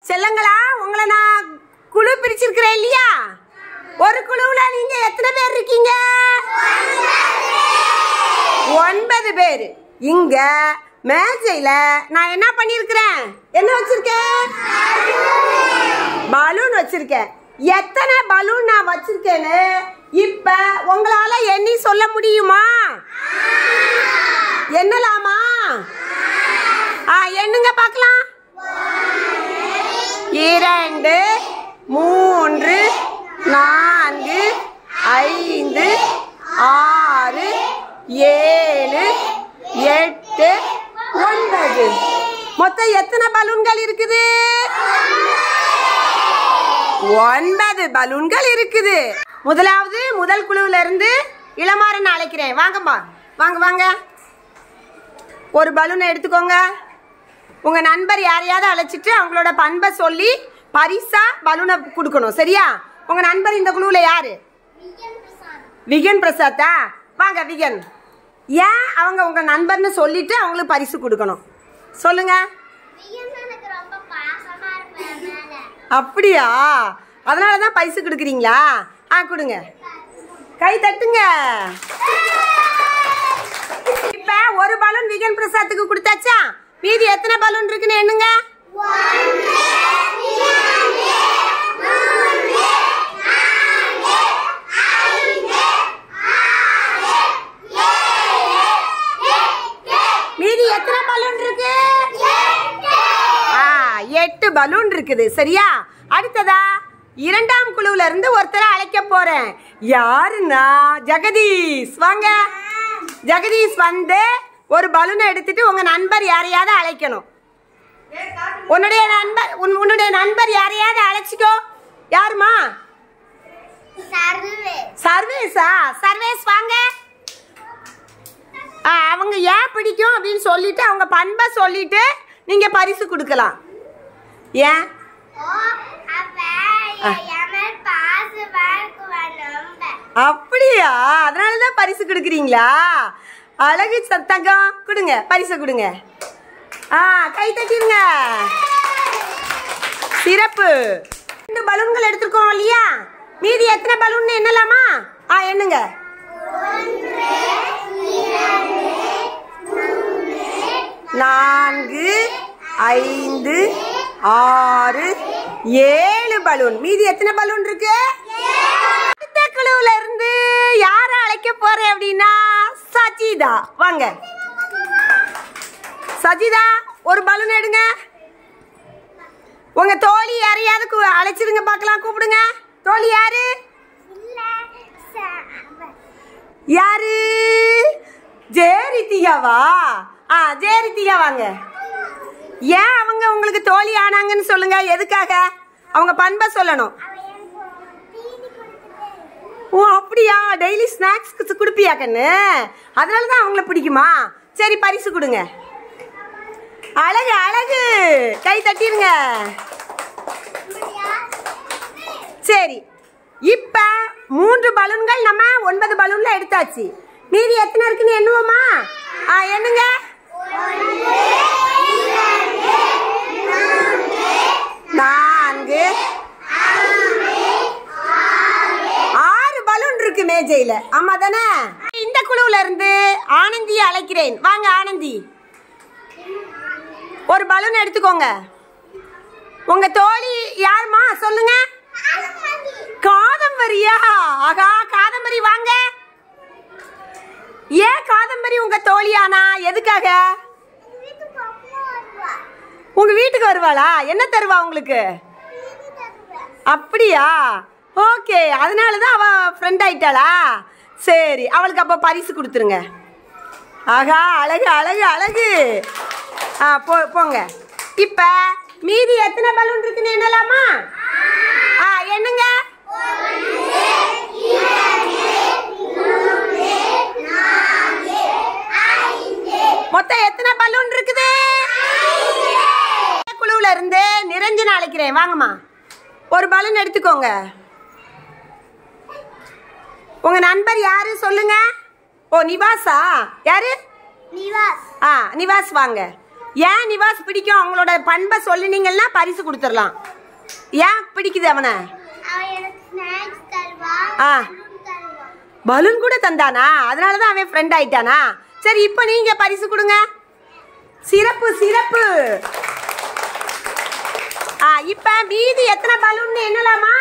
செல்லங்களா, உங்களை நான் குழு பிரிச்சிருக்கிறேன் இல்லையா? ஒரு குழுவுல நீங்க எத்தனை பேர் இருக்கீங்க? 9 பேர். இங்க மேஜையில நான் என்ன பண்ணிருக்கிறேன்? என்ன வச்சிருக்கேன்? பலூன் வச்சிருக்கேன். எத்தனை பலூன் நான் வச்சிருக்கேன்னு இப்ப உங்களால எண்ணி சொல்ல முடியுமா? என்னலாமா? எண்ணுங்க பார்க்கலாம். 2 3 4 5 6 7 8 9. மொத்தம் எத்தனை பலூன்கள் இருக்குது? 9 பலூன்கள் இருக்குது. முதல் குழுவில இருந்து இளமாறன் அழைக்கிறேன். வாங்கம்மா, வாங்க வாங்க. ஒரு பலூனை எடுத்துக்கோங்க. உங்க நண்பர் யாரையாவது அழைச்சிட்டு அவங்களோட பண்பை சொல்லி பரிசா பலூனை கொடுக்கணும். சரியா? உங்க நண்பர் இந்த குழுவில் யாரு? விகன் பிரசாத்தா? வாங்க விகன். ஏன் அவங்க உங்க நண்பர்னு சொல்லிட்டு அவங்களுக்கு பரிசு கொடுக்கணும் சொல்லுங்க. அப்படியா? அதனாலதான் பரிசு கொடுக்குறீங்களா? கொடுங்க, கை தட்டுங்க. இப்ப ஒரு பலூன் விகன் பிரசாத்துக்கு கொடுத்தாச்சா? மீதி எத்தனை பலூன் இருக்குன்னு எண்ணுங்க. 1 2 3 4 5 6 7 மீதி எத்தனை பலூன் இருக்கு? 8 பலூன் இருக்குது. சரியா? அடுத்ததா 2ஆம் குழுவுல இருந்து ஒருத்தரை அழைக்க போறேன். யாருன்னா ஜெகதீஷ். வாங்க ஜெகதீஷ், வந்து ஒரு பலூனை எடுத்துட்டு உங்க நண்பர் யாரையாவது அழைக்கணும். உன்னுடைய நண்பர் யாரையாவது அழைச்சிக்கோ. யாருமா? சர்வேஷா? சர்வேஷ் வாங்க. அவங்க ஏன் பிடிக்கும் அப்படின்னு சொல்லிட்டு அவங்க பண்பை சொல்லிட்டு நீங்க பரிசு கொடுக்கலாம். ஏன்? அப்படியா? அதனாலதான் பரிசு கொடுக்குறீங்களா? அழகு தங்கம், கொடுங்க பரிசு கொடுங்க. கை தட்டிருங்க. சிறப்பு. 2 பலூன்கள் எடுத்துருக்கோம் இல்லையா? மீதி எத்தனை பலூன் எண்ணலாமா? எண்ணுங்க. 4 5 6 7 பலூன். மீதி எத்தனை பலூன் இருக்கு? அடுத்த குழுவுல இருந்து யார அழைக்க போறேன் அப்படின்னா சஜிதா. வாங்க சஜிதா, ஒரு பலூன் எடுங்க. உங்க தோழி யாரையாவது அழைச்சிருங்க பார்க்கலாம். கூப்பிடுங்க. தோழி யாரு? யாரு? ஜெயரித்தியாவா? ஜெயரித்தியா வாங்க. ஏன் அவங்க உங்களுக்கு தோழி ஆனாங்கன்னு சொல்லுங்க. எதுக்காக? அவங்க பண்பை சொல்லணும். ஓ அப்படியா? டெய்லி ஸ்நாக்ஸ் கொடுப்பியா கண்ணு? அதனாலதான் அவங்கள பிடிக்குமா? சரி, பரிசு கொடுங்க. அழகு அழகு, கை தட்டிருங்க. சரி, இப்ப 3 பலூன்கள் நம்ம 9 பலூன்ல எடுத்தாச்சு. மீதி எத்தனை இருக்குன்னு எண்ணுவோமா? எண்ணுங்க. 4 6 பலூன் இருக்கு மேஜையில. ஆமா தானே? இந்த குழுவுல இருந்து ஆனந்தியை அழைக்கிறேன். வாங்க ஆனந்தி, ஒரு பலூன் எடுத்துக்கோங்க. உங்க தோழி யாருமா? சொல்லுங்க. காதம்பரியா? ஆகா, காதம்பரி வாங்க. ஏன் காதம்பரி உங்க தோழியானா? எதுக்காக? உங்க வீட்டுக்கு வருவாளா? என்ன தருவா உங்களுக்கு? அப்படியா? ஓகே, அதனாலதான் அவ ஃப்ரெண்ட் ஆயிட்டாளா? சரி, அவளுக்கு அப்ப பரிசு கொடுத்துருங்க. ஆகா, அழகு அழகு அழகு. போங்க. இப்ப மீதி எத்தனை பலூன் இருக்குன்னு எண்ணலாமா? எண்ணுங்க. 1 2 3 4 5 மொத்தம் எத்தனை பலூன் இருக்குது? குழுவுல இருந்து நிரஞ்சனை அழைக்கிறேன். வாங்கம்மா, ஒரு பலூன் எடுத்துக்கோங்க. உங்க நண்பர் யாரு சொல்லுங்க. ஓ நிவாஸா? யாரு? நிவாஸ். நிவாஸ் வாங்க. ஏன் நிவாஸ் பிடிக்கும்? அவங்களோட பண்பை சொல்லினீங்கன்னா பரிசு கொடுத்துடலாம். ஏன் பிடிக்குது அவனை? பலூன் கூட தந்தானா? அதனாலதான் அவன் ஃப்ரெண்ட் ஆயிட்டானா? சரி, இப்ப நீங்க பரிசு கொடுங்க. சிறப்பு சிறப்பு. இப்ப மீதி எத்தனை பலூன் என்னலாமா?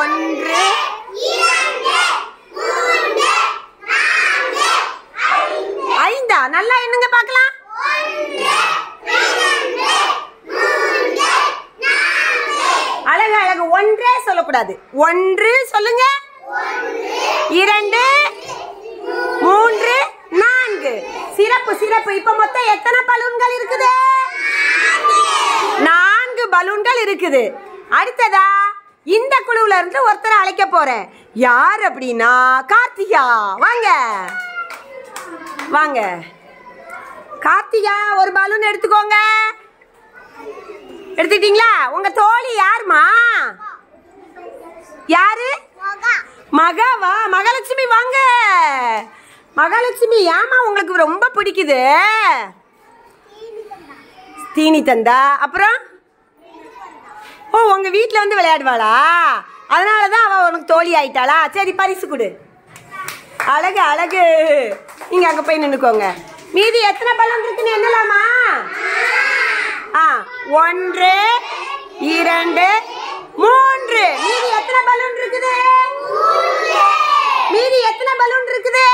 1 5 நல்லா என்னங்க பார்க்கலாம். அழகு அழகு. ஒன்றே சொல்லக்கூடாது. 1 சொல்லுங்க. 2 3 4. சிறப்பு சிறப்பு. இப்ப மொத்தம் எத்தனை பலூன்கள் இருக்குது? 4 பலூன்கள் இருக்குது. அடுத்ததா இந்த குழுவுல இருந்து ஒருத்தரை அழைக்க போறேன். யார் அப்படின்னா கார்த்திகா. வாங்க வாங்க கார்த்திகா, ஒரு பலூன் எடுத்துக்கோங்க. எடுத்துக்கிட்டீங்களா? உங்க தோழி யாருமா? யாரு? மகாவா? மகாலட்சுமி வாங்க. மகாலட்சுமி, ஏமா உங்களுக்கு ரொம்ப பிடிக்குது? தீனி தந்தா. அப்புறம் உங்க வீட்டுல வந்து விளையாடுவாளா? அதனாலதான் அவ உனக்கு தோழி ஆயிட்டாளா? சரி, பரிசு கொடு. அழகு அழகு. நீங்க அங்க போய் நின்னுக்கோங்க. மீதி எத்தனை பலூன் இருக்குன்னு என்னலாமா? 1 2 3. மீதி எத்தனை பலூன் இருக்குது? மீதி எத்தனை பலூன் இருக்குது?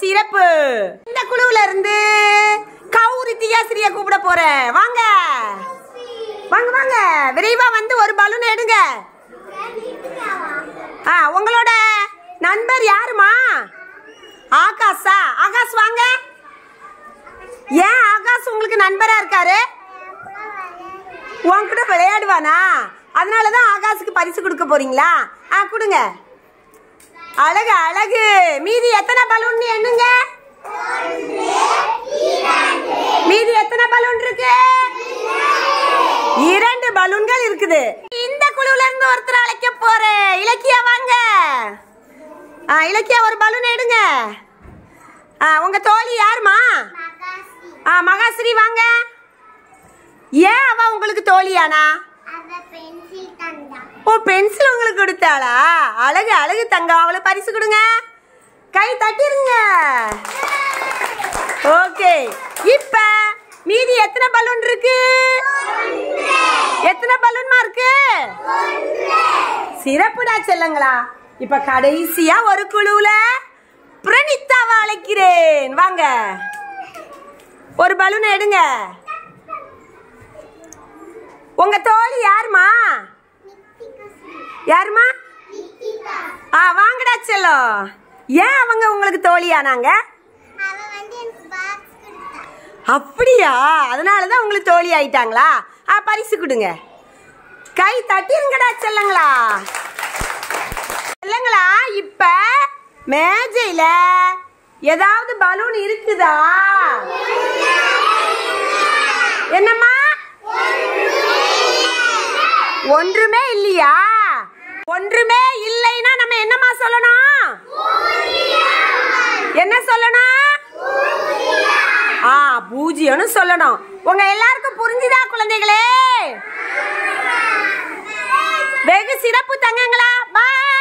சிறப்பு. இந்த குழுவுல இருந்து கௌரி தியாசிரியை கூப்பிட போறேன். வாங்க வாங்க வாங்க, விரைவா வந்து ஒரு பலூன் எடுங்க. உங்களோட நண்பர் யாருமா? ஆகாஷா? ஆகாஷ் வாங்க. ஏன் ஆகாஷ் உங்களுக்கு நண்பரா இருக்காரு? உன் கூட விளையாடுவானா? அதனாலதான் ஆகாஷுக்கு பரிசு கொடுக்க போறீங்களா? கொடுங்க. அழகு அழகு. மீதி எத்தனை பலூன் எண்ணுங்க. மீதி எத்தனை பலூன் இருக்கு? 2 பலூன்கள் இருக்குது. இந்த குழுவுல இருந்து ஒருத்தர் அழைக்க போறேன். இலக்கியா வாங்க. இலக்கியா, ஒரு பலூன் எடுங்க. உங்க தோழி யாருமா? மகாஸ்ரீ வாங்க. ஏன் அவ உங்களுக்கு தோழியானா? பென்சில் உங்களுக்கு கொடுத்தாளா? அழகு அழகு தங்கம். அவளை பரிசு கொடுங்க. கை தட்டிருங்க. ஓகே. இப்ப மீதி எத்தனை பலூன் இருக்கு? எத்தனை பலூன்மா இருக்கு? சிறப்புடா செல்லங்களா. இப்ப கடைசியா ஒரு குழுவுல பிரணித்தாவை அழைக்கிறேன். வாங்க, ஒரு பலூன் எடுங்க. உங்க தோழி யாருமா? யாருமா? வாங்கடா செல்லம். ஏன் அவங்க உங்களுக்கு தோழியானாங்க? அப்படியா? அதனாலதான் உங்களுக்கு தோழி ஆயிட்டாங்களா? பரிசு கொடுங்க. கை தட்டிருங்கடா செல்லங்களா. செல்லங்களா, இப்ப மேஜையில ஏதாவது பலூன் இருக்குதா? என்னம்மா? ஒன்றுமே இல்லையா? ஒன்றுமே இல்லைன்னா நம்ம என்னமா சொல்லணும்? என்ன சொல்லணும்? பூஜ்ஜியம்னு சொல்லணும். உங்க எல்லாருக்கும் புரிஞ்சுதா குழந்தைகளே? வெகு சிறப்பு தங்கங்களா. பாய்.